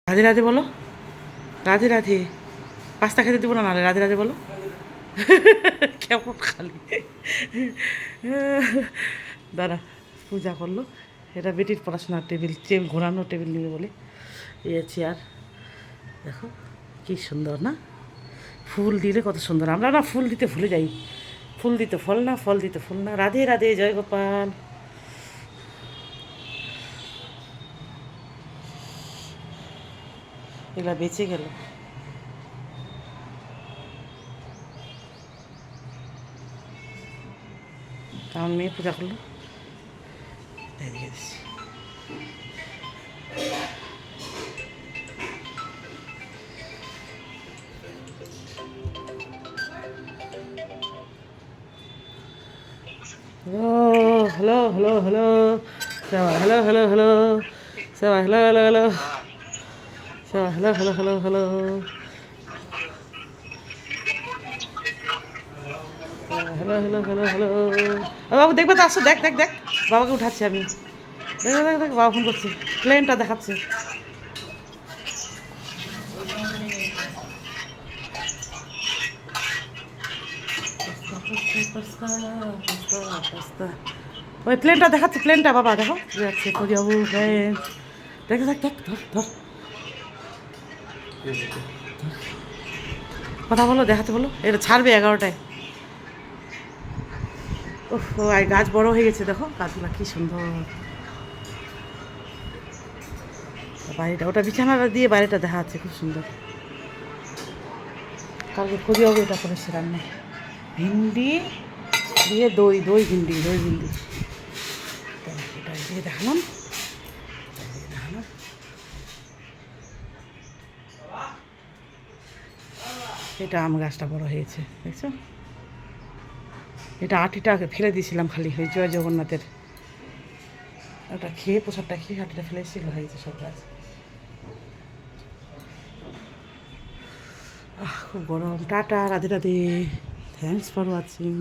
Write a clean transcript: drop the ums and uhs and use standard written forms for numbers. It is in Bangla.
রাধে রাধে বলো, রাধে রাধে। পাস্তা খেতে দেবো না, নাহলে রাধে রাধে বলো। কেমন খালি দাঁড়া, পূজা করলো। এটা বেটির পড়াশোনার টেবিল, ঘোরানো টেবিল নিবে বলে। এই চেয়ার দেখো কি সুন্দর না, ফুল দিলে কত সুন্দর। আমরা না ফুল দিতে ভুলে যাই, ফুল দিতে ফল না, ফল দিতে ফুল না। রাধে রাধে, জয় গোপাল। এগুলা বেঁচে গেল। আমার মেয়ে পূজা করলো, এদিকে দিচ্ছি। হ্যালো হ্যালো হ্যালো হ্যালো, সবাই হ্যালো হ্যালো হ্যালো, সবাই হ্যালো হ্যালো হ্যালো, সবাই hello hello hello hello, hello hello hello hello. বাবু দেখবে তো, আসো, দেখ দেখ দেখ, বাবাকে উঠাচ্ছি আমি। দেখ দেখ দেখ, বাবা ফোন করছে, প্লেনটা দেখাচ্ছে। ওই প্লেনটা দেখাচ্ছে, প্লেনটা বাবা দেখো যাচ্ছে, করিয়াবু প্লেন। দেখ দেখ দেখ, ধর ধর, কথা বলো, দেখাতে বলো, এটা ছাড়বে 11টায়। ওহ, গাছ বড় হয়ে গেছে, দেখো গাছগুলা কি সুন্দর। বাড়িটা, ওটা বিছানাটা দিয়ে বাড়িটা দেখা যাচ্ছে, খুব সুন্দর। কালকে করিয়াবু এটা করেছে রান্না, ভিন্ডি দিয়ে দই, দই ভিন্ডি, দই ভিন্ডি। এটা দিয়ে দেখালাম, দেখালাম। এটা আম গাছটা বড় হয়েছে, দেখছো। এটা আটিটা ফেলে দিয়েছিলাম খালি, ওই জয় জগন্নাথের ওটা খেয়ে, প্রসাদটা খেয়ে আটিটা ফেলে এসেছিল, হয়েছে সব গাছ। খুব গরম। Tata, Radhe Radhe, thanks for watching.